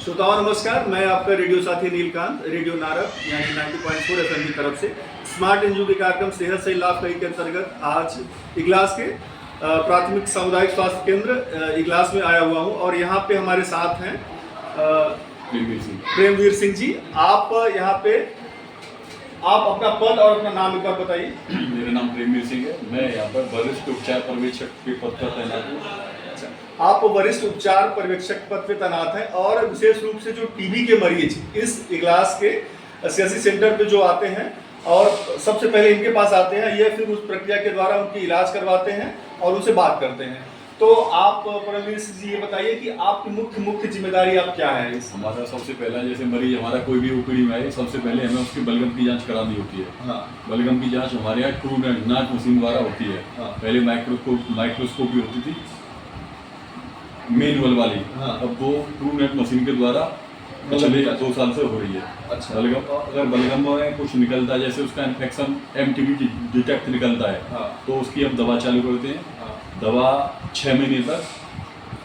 श्रोताओं नमस्कार, मैं आपका रेडियो साथी नीलकांत, रेडियो नारद यानी 90.4 FM की तरफ से स्मार्ट एनजीओ के कार्यक्रम सेहत से लाभ कई के अंतर्गत आज इगलास के प्राथमिक सामुदायिक स्वास्थ्य केंद्र इगलास में आया हुआ हूं और यहाँ पे हमारे साथ हैं प्रेमवीर सिंह जी। आप यहाँ पे आप अपना पद और अपना नाम एक बार बताइए। मेरा नाम प्रेमवीर सिंह है। मैं यहाँ पर वरिष्ठ उपचार पर्यवेक्षक के पद पर तैनात हूँ। आप वरिष्ठ उपचार पर्यवेक्षक पद पे तैनात हैं और विशेष रूप से जो टीबी के मरीज इस इगलास के सीएससी सेंटर पे जो आते हैं और सबसे पहले इनके पास आते हैं, ये फिर उस प्रक्रिया के द्वारा उनकी इलाज करवाते हैं और उनसे बात करते हैं। तो आप परमवीर जी ये बताइए कि आपकी मुख्य जिम्मेदारी आप क्या है? हमारा सबसे पहला, जैसे मरीज हमारा कोई भी ओपीडी में आए, सबसे पहले हमें उसकी बलगम की जांच करानी होती है। हाँ। बलगम की जांच हमारे यहाँ ट्रू नेट नाक मशीन द्वारा होती है। हाँ। पहले माइक्रोस्कोपी होती थी मैनुअल वाली। हाँ। अब वो ट्रू नेट मशीन के द्वारा पिछले 2 साल से हो रही है। अच्छा। अगर बलगम में कुछ निकलता है, जैसे उसका इन्फेक्शन एमटीबी डिटेक्ट निकलता है, हाँ। तो उसकी हम दवा चालू करते हैं। हाँ। दवा 6 महीने तक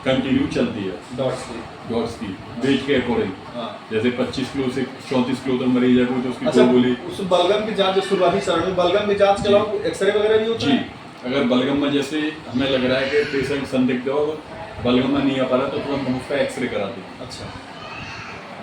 कंटिन्यू चलती है। डॉट्स की वेट के अकॉर्डिंग। हाँ। जैसे 25 किलो से 34 किलो तक मरीज है कोई, तो उसकी अच्छा, गोली। उस बलगम की जांच शुरुआती चरण में बलगम की जांच के अलावा एक्सरे वगैरह भी होता है? अगर बलगम में जैसे हमें लग रहा है कि पेशेंट संदिग्ध हो, बलगम में नहीं आ पा रहा, तो तुरंत हम उसका एक्सरे कराते हैं। अच्छा,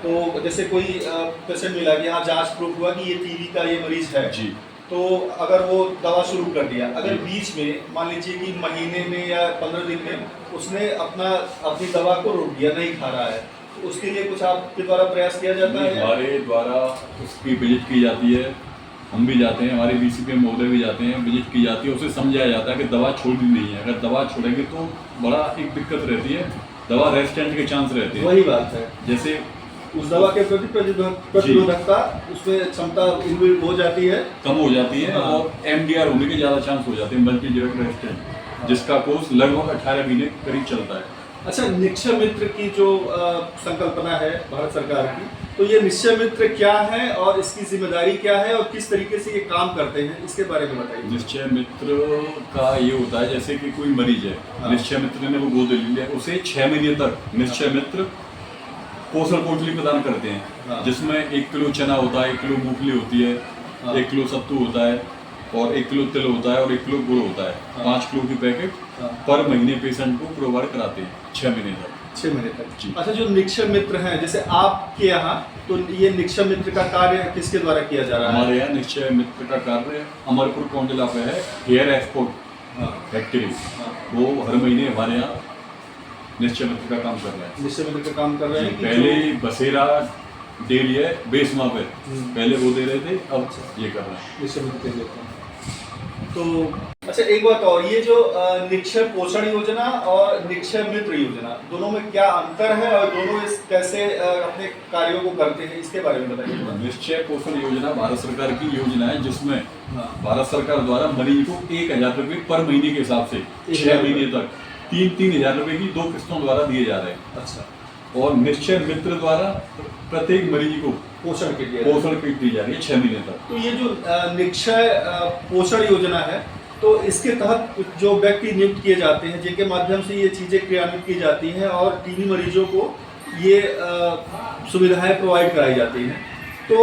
तो जैसे कोई पेशेंट मिला कि यहाँ जांच प्रूफ हुआ कि ये टीबी का ये मरीज है जी, तो अगर वो दवा शुरू कर दिया, अगर बीच में मान लीजिए कि महीने में या 15 दिन में उसने अपनी दवा को रोक दिया, नहीं खा रहा है, तो उसके लिए कुछ आपके द्वारा प्रयास किया जाता है? हमारे द्वारा उसकी विजिट की जाती है, हम भी जाते हैं, हमारे बीसीपी महोदय भी जाते हैं, विजिट की जाती है, उसे समझाया जाता है कि दवा छोड़नी नहीं है। अगर दवा छोड़ेंगे तो बड़ा एक दिक्कत रहती है, दवा रेजिस्टेंट के चांस रहते हैं। वही बात है, जैसे उस दवा के प्रति प्रतिरोधकता उसमें क्षमता इनबिल्ट हो जाती है, कम हो जाती है। हाँ। और एमडीआर होने के ज़्यादा चांस हो जाते हैं, मल्टी ड्रग रेजिस्टेंट, जिसका कोर्स लगभग 18 महीने करीब चलता है। अच्छा, निक्षय मित्र की जो संकल्पना है भारत सरकार की, तो ये निक्षय मित्र क्या है और इसकी जिम्मेदारी क्या है और किस तरीके से ये काम करते हैं, इसके बारे में बताइए। निश्चय मित्र का ये होता है, जैसे कि कोई मरीज है, हाँ। निश्चय मित्र ने वो गोद ले लिया, उसे 6 महीने तक निश्चय मित्र पोषण कोटली प्रदान करते हैं। हाँ। जिसमें 1 किलो चना होता है, 1 किलो मूंगफली होती है, हाँ। 1 किलो सत्तू होता है और 1 किलो तिल होता है और 1 किलो गुड़ होता है। हाँ। 5 किलो की पैकेट हाँ। पर महीने पेशेंट को प्रोवाइड कराते हैं 6 महीने तक। 6 महीने तक जी। अच्छा, जो निक्षय मित्र हैं जैसे आपके यहाँ, तो ये निक्षय मित्र का कार्य किसके द्वारा किया जा रहा है? हमारे यहाँ निश्चय मित्र का कार्य अमरपुर कोंडला पे है, हेयर एक्सपोर्ट फैक्ट्री। वो हर महीने हमारे यहाँ निश्चय मित्र का काम कर रहे हैं। निक्षय मित्र का काम कर रहे हैं। पहले बसेरा डेयरी है बेसमा पे, पहले वो दे रहे थे, अब ये कर रहे हैं। निक्षय मित्र दे देते हैं। तो अच्छा, एक बात और, ये जो निक्षय पोषण योजना और निक्षय मित्र योजना, दोनों में क्या अंतर है और दोनों कैसे अपने कार्यों को करते हैं, इसके बारे में बताइए। निश्चय पोषण योजना भारत सरकार की योजना है, जिसमें हाँ। भारत सरकार द्वारा मरीज को 1000 रुपये पर महीने के हिसाब से 6 महीने तक 3-3 रुपये की 2 किस्तों द्वारा दिए जा रहे हैं। अच्छा, और निश्चय मित्र द्वारा प्रत्येक मरीज को पोषण किट दी जा रही है 6 महीने तक। तो ये जो निक्षय पोषण योजना है, तो इसके तहत जो व्यक्ति नियुक्त किए जाते हैं, जिनके माध्यम से ये चीज़ें क्रियान्वित की जाती हैं और टीबी मरीजों को ये सुविधाएं प्रोवाइड कराई जाती हैं, तो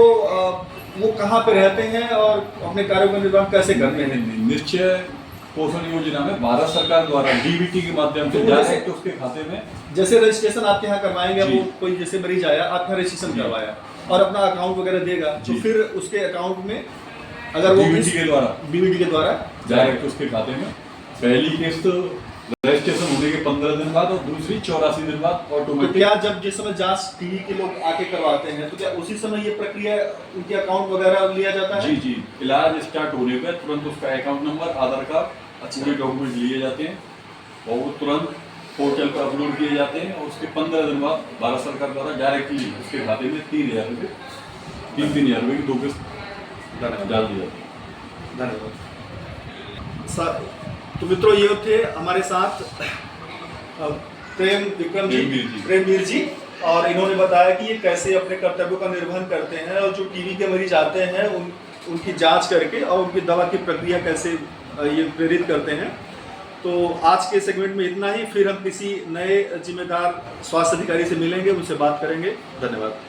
वो कहाँ पे रहते हैं और अपने कार्यों का निर्वहन कैसे करते हैं? निश्चय पोषण योजना में भारत सरकार द्वारा डीबीटी के माध्यम से डायरेक्ट उसके खाते में, जैसे रजिस्ट्रेशन आपके यहाँ करवाएंगे, वो कोई जैसे मरीज आया, आपका रजिस्ट्रेशन करवाया और अपना अकाउंट वगैरह देगा, तो फिर उसके अकाउंट में अगर वो डीबीटी के द्वारा डायरेक्ट उसके खाते में पहली किस्त रजिस्ट्रेशन होने के 15 दिन बाद और दूसरी 84 दिन बाद ऑटोमेटिक। तो क्या जब जिस समय जांच टीबी के लोग आके करवाते हैं, तो क्या उसी समय ये प्रक्रिया उनके अकाउंट वगैरह लिया जाता है? जी, इलाज स्टार्ट होने पर तुरंत उसका अकाउंट नंबर, आधार कार्ड, पूरे डॉक्यूमेंट लिए जाते हैं और वो तुरंत पोर्टल पर अपलोड किए जाते हैं और उसके 15 दिन बाद भारत सरकार द्वारा डायरेक्टली उसके खाते में 3000 रुपये 3-3 रुपये की 2 किस्त डाल दी जाती है। धन्यवाद। तो मित्रों, ये थे हमारे साथ प्रेमवीर जी, और इन्होंने बताया कि ये कैसे अपने कर्तव्यों का निर्वहन करते हैं और जो टीबी के मरीज आते हैं उनकी जांच करके और उनकी दवा की प्रक्रिया कैसे ये प्रेरित करते हैं। तो आज के सेगमेंट में इतना ही, फिर हम किसी नए जिम्मेदार स्वास्थ्य अधिकारी से मिलेंगे, उनसे बात करेंगे। धन्यवाद।